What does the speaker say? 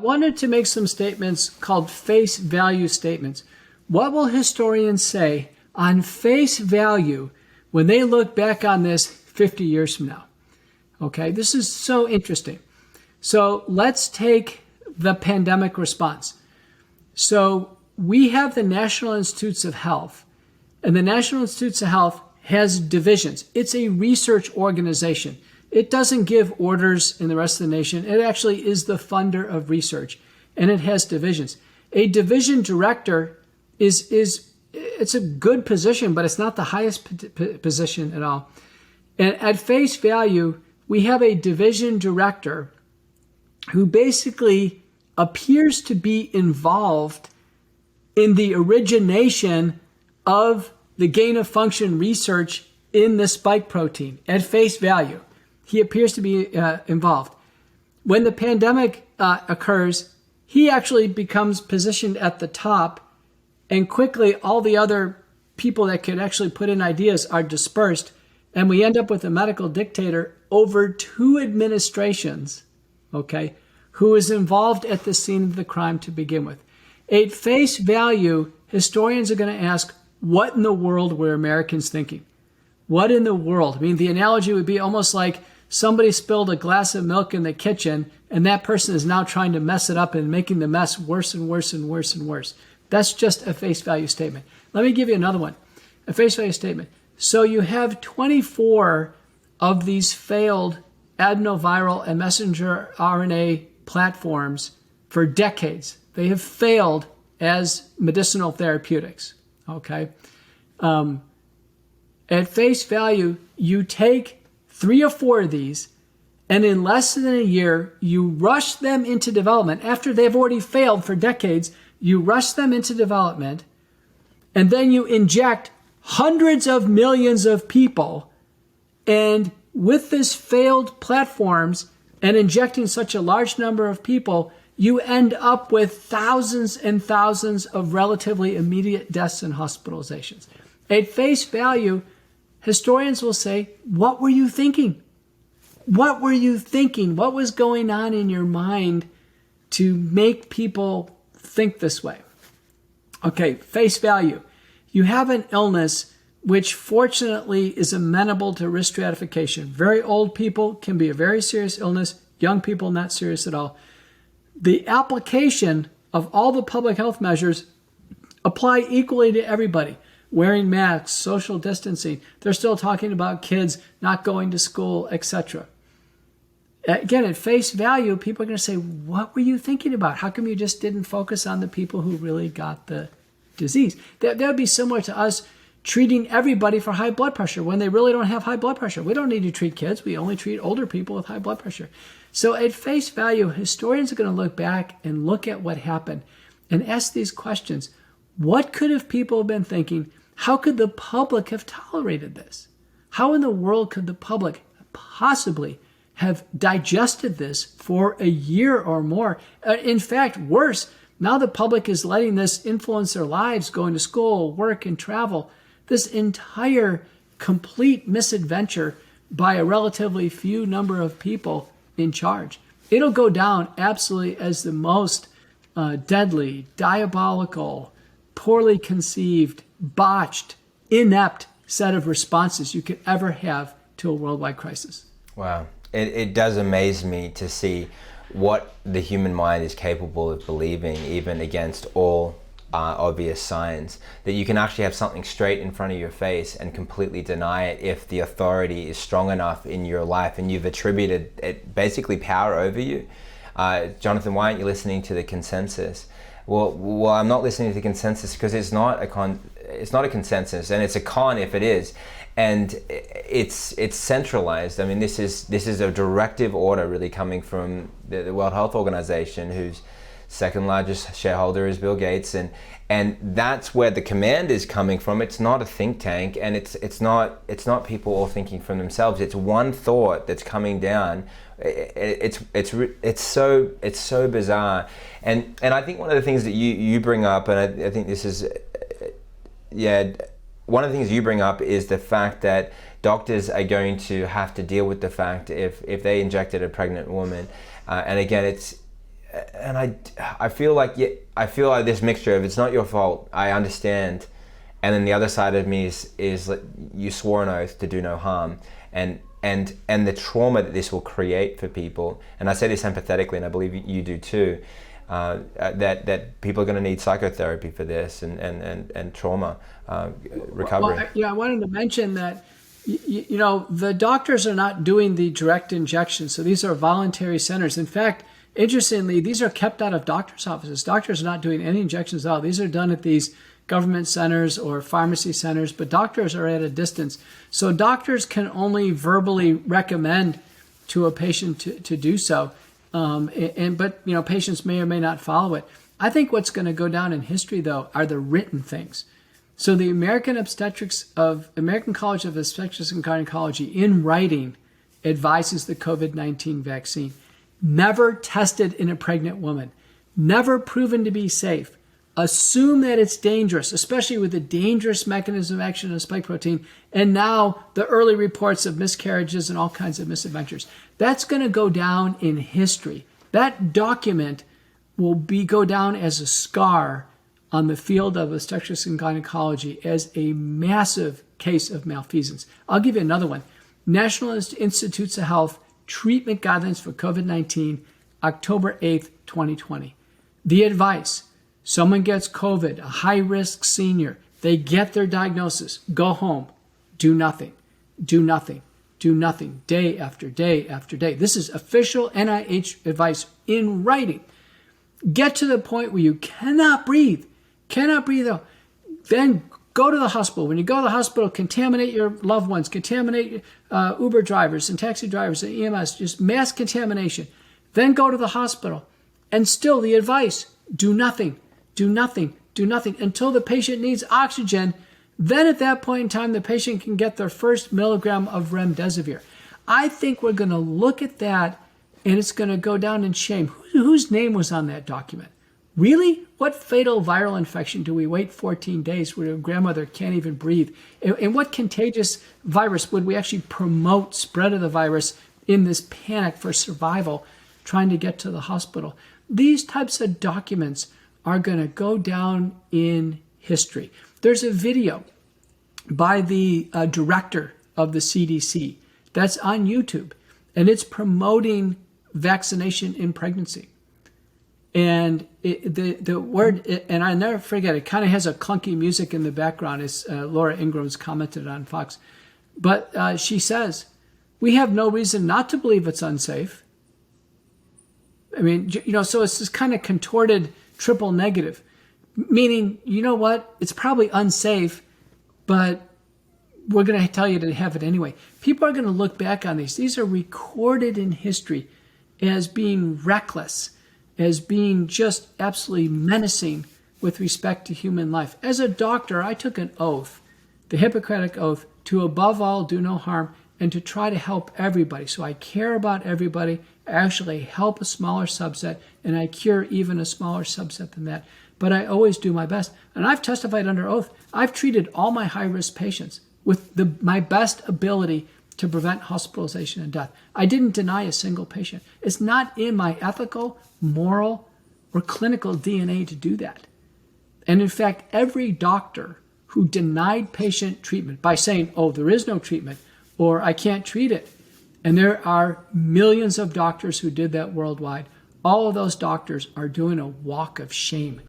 Wanted to make some statements called face value statements. What will historians say on face value when they look back on this 50 years from now? Okay, this is so interesting. So let's take the pandemic response. So we have the National Institutes of Health, and the National Institutes of Health has divisions. It's a research organization. It doesn't give orders in the rest of the nation. It actually is the funder of research, and it has divisions. A division director it's a good position, but it's not the highest position at all. And at face value, we have a division director who basically appears to be involved in the origination of the gain of function research in the spike protein. At face value, he appears to be involved. When the pandemic occurs, he actually becomes positioned at the top, and quickly all the other people that could actually put in ideas are dispersed, and we end up with a medical dictator over 2 administrations, okay, who is involved at the scene of the crime to begin with. At face value, historians are going to ask, what in the world were Americans thinking? What in the world? I mean, the analogy would be almost like somebody spilled a glass of milk in the kitchen, and that person is now trying to mess it up and making the mess worse and worse and worse and worse. That's just a face value statement. Let me give you another one, a face value statement. So you have 24 of these failed adenoviral and messenger RNA platforms for decades. They have failed as medicinal therapeutics, okay? At face value, you take 3 or 4 of these, and in less than a year, you rush them into development. After they've already failed for decades, you rush them into development, and then you inject hundreds of millions of people. And with this failed platforms and injecting such a large number of people, you end up with thousands and thousands of relatively immediate deaths and hospitalizations. At face value, historians will say, what were you thinking? What were you thinking? What was going on in your mind to make people think this way? Okay, face value. You have an illness which fortunately is amenable to risk stratification. Very old people can be a very serious illness. Young people, not serious at all. The application of all the public health measures apply equally to everybody. Wearing masks, social distancing. They're still talking about kids not going to school, etc. Again, at face value, people are going to say, what were you thinking about? How come you just didn't focus on the people who really got the disease? That would be similar to us treating everybody for high blood pressure when they really don't have high blood pressure. We don't need to treat kids. We only treat older people with high blood pressure. So at face value, historians are going to look back and look at what happened and ask these questions. What could have people have been thinking? How could the public have tolerated this? How in the world could the public possibly have digested this for a year or more? In fact, worse, now the public is letting this influence their lives, going to school, work, and travel. This entire complete misadventure by a relatively few number of people in charge. It'll go down absolutely as the most deadly, diabolical, poorly conceived, botched, inept set of responses you could ever have to a worldwide crisis. Wow. It does amaze me to see what the human mind is capable of believing, even against all obvious signs, that you can actually have something straight in front of your face and completely deny it if the authority is strong enough in your life and you've attributed it basically power over you. Jonathan, why aren't you listening to the consensus? Well, I'm not listening to the consensus because it's not a consensus, and it's a con if it is. And it's centralized. I mean, this is a directive order really coming from the World Health Organization, whose second largest shareholder is Bill Gates, and that's where the command is coming from. It's not a think tank, and it's not people all thinking from themselves. It's one thought that's coming down. It's so bizarre, and I think one of the things that you bring up, and I think this is one of the things you bring up is the fact that doctors are going to have to deal with the fact if they injected a pregnant woman, and again, and I feel like, yeah, I feel like this mixture of, it's not your fault, I understand, and then the other side of me is like, you swore an oath to do no harm, and the trauma that this will create for people. And I say this empathetically, and I believe you do too, that people are going to need psychotherapy for this, and trauma recovery. Well, I wanted to mention that the doctors are not doing the direct injections, so these are voluntary centers. In fact, interestingly, these are kept out of doctors' offices. Doctors are not doing any injections at all. These are done at these government centers or pharmacy centers, but doctors are at a distance. So doctors can only verbally recommend to a patient to do so. But patients may or may not follow it. I think what's going to go down in history, though, are the written things. So the American College of Obstetrics and Gynecology, in writing, advises the COVID-19 vaccine. Never tested in a pregnant woman. Never proven to be safe. Assume that it's dangerous, especially with the dangerous mechanism of action of spike protein, and now the early reports of miscarriages and all kinds of misadventures. That's going to go down in history. That document will go down as a scar on the field of obstetrics and gynecology as a massive case of malfeasance. I'll give you another one. National Institutes of Health treatment guidelines for COVID-19, October 8th, 2020. The advice: someone gets COVID, a high-risk senior, they get their diagnosis, go home, do nothing, do nothing, do nothing, day after day after day. This is official NIH advice in writing. Get to the point where you cannot breathe though. Then go to the hospital. When you go to the hospital, contaminate your loved ones, contaminate Uber drivers and taxi drivers and EMS, just mass contamination. Then go to the hospital. And still the advice: do nothing, do nothing, do nothing until the patient needs oxygen. Then at that point in time, the patient can get their first milligram of remdesivir. I think we're going to look at that, and it's going to go down in shame. Whose name was on that document? Really? What fatal viral infection do we wait 14 days where your grandmother can't even breathe? And what contagious virus would we actually promote spread of the virus in this panic for survival, trying to get to the hospital? These types of documents are going to go down in history. There's a video by the director of the CDC that's on YouTube, and it's promoting vaccination in pregnancy. And the word, and I never forget, it kind of has a clunky music in the background, as Laura Ingram's commented on Fox. But she says, we have no reason not to believe it's unsafe. I mean, so it's this kind of contorted triple negative, meaning, you know what, it's probably unsafe, but we're going to tell you to have it anyway. People are going to look back on these. These are recorded in history as being reckless, as being just absolutely menacing with respect to human life. As a doctor, I took an oath, the Hippocratic Oath, to above all do no harm and to try to help everybody. So I care about everybody, I actually help a smaller subset, and I cure even a smaller subset than that. But I always do my best. And I've testified under oath. I've treated all my high-risk patients with my best ability to prevent hospitalization and death. I didn't deny a single patient. It's not in my ethical, moral, or clinical DNA to do that. And in fact, every doctor who denied patient treatment by saying, oh, there is no treatment, or I can't treat it, and there are millions of doctors who did that worldwide, all of those doctors are doing a walk of shame.